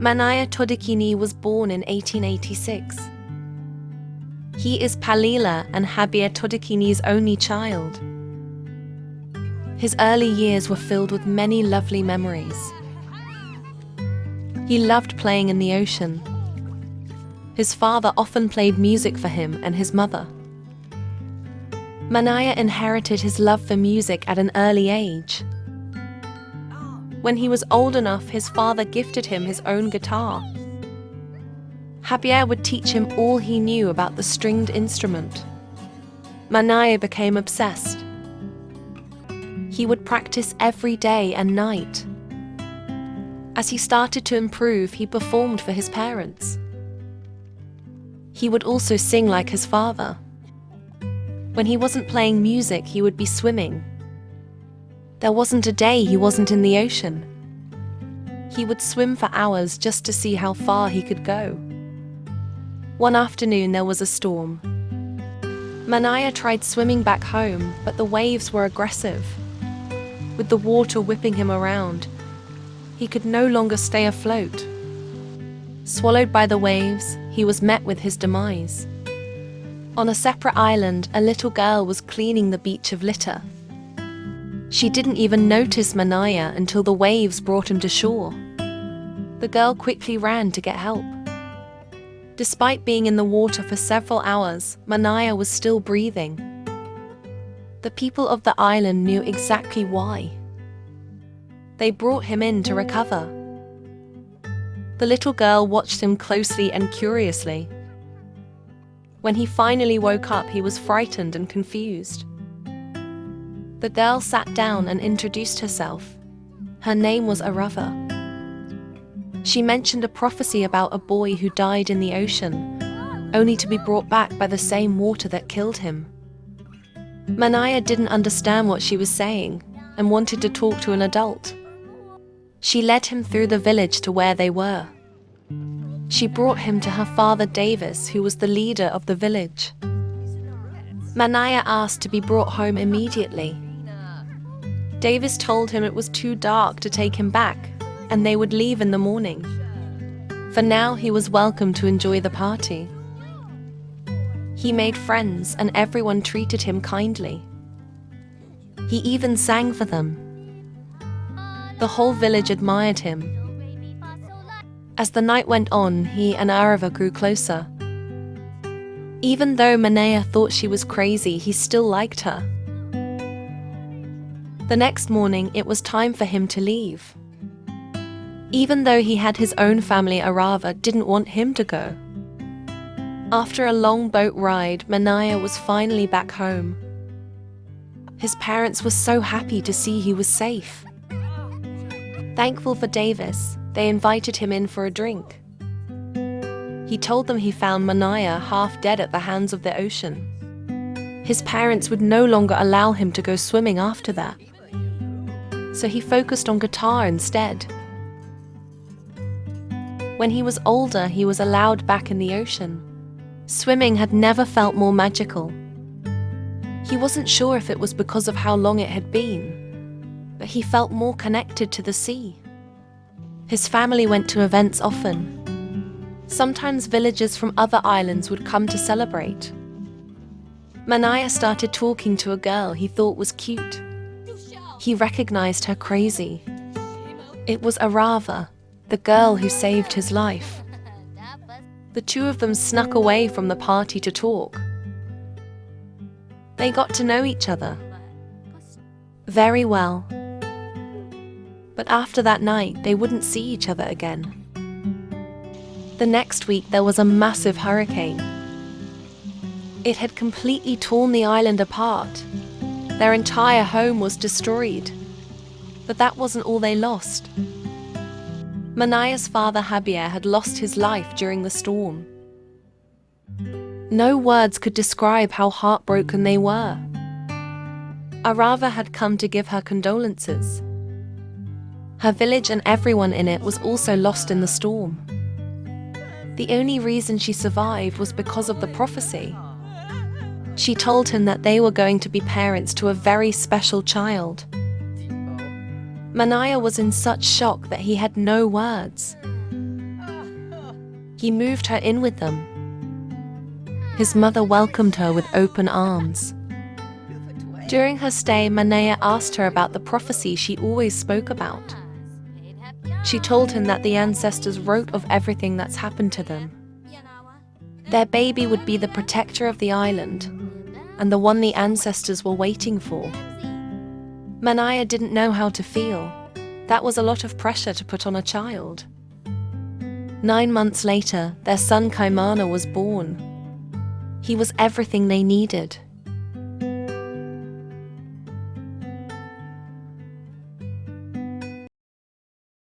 Manaya Todicheenes was born in 1886. He is Palila and Javier Todicheenes' only child. His early years were filled with many lovely memories. He loved playing in the ocean. His father often played music for him and his mother. Manaya inherited his love for music at an early age. When he was old enough, his father gifted him his own guitar. Javier would teach him all he knew about the stringed instrument. Manaya became obsessed. He would practice every day and night. As he started to improve, he performed for his parents. He would also sing like his father. When he wasn't playing music, he would be swimming. There wasn't a day he wasn't in the ocean. He would swim for hours just to see how far he could go. One afternoon there was a storm. Manaya tried swimming back home, but the waves were aggressive. With the water whipping him around, he could no longer stay afloat. Swallowed by the waves, he was met with his demise. On a separate island, a little girl was cleaning the beach of litter. She didn't even notice Manaya until the waves brought him to shore. The girl quickly ran to get help. Despite being in the water for several hours, Manaya was still breathing. The people of the island knew exactly why. They brought him in to recover. The little girl watched him closely and curiously. When he finally woke up, he was frightened and confused. The girl sat down and introduced herself. Her name was Arava. She mentioned a prophecy about a boy who died in the ocean, only to be brought back by the same water that killed him. Manaya didn't understand what she was saying and wanted to talk to an adult. She led him through the village to where they were. She brought him to her father Davis, who was the leader of the village. Manaya asked to be brought home immediately. Davis told him it was too dark to take him back, and they would leave in the morning. For now, he was welcome to enjoy the party. He made friends, and everyone treated him kindly. He even sang for them. The whole village admired him. As the night went on, he and Arava grew closer. Even though Manaya thought she was crazy, he still liked her. The next morning, it was time for him to leave. Even though he had his own family, Arava didn't want him to go. After a long boat ride, Manaya was finally back home. His parents were so happy to see he was safe. Thankful for Davis, they invited him in for a drink. He told them he found Manaya half dead at the hands of the ocean. His parents would no longer allow him to go swimming after that. So he focused on guitar instead. When he was older, he was allowed back in the ocean. Swimming had never felt more magical. He wasn't sure if it was because of how long it had been, but he felt more connected to the sea. His family went to events often. Sometimes villagers from other islands would come to celebrate. Manaya started talking to a girl he thought was cute. He recognized her crazy. It was Arava, the girl who saved his life. The two of them snuck away from the party to talk. They got to know each other very well. But after that night, they wouldn't see each other again. The next week, there was a massive hurricane. It had completely torn the island apart. Their entire home was destroyed. But that wasn't all they lost. Manaya's father Javier had lost his life during the storm. No words could describe how heartbroken they were. Arava had come to give her condolences. Her village and everyone in it was also lost in the storm. The only reason she survived was because of the prophecy. She told him that they were going to be parents to a very special child. Manaya was in such shock that he had no words. He moved her in with them. His mother welcomed her with open arms. During her stay, Manea asked her about the prophecy she always spoke about. She told him that the ancestors wrote of everything that's happened to them. Their baby would be the protector of the island, and the one the ancestors were waiting for. Manea didn't know how to feel. That was a lot of pressure to put on a child. 9 months later, their son Kaimana was born. He was everything they needed.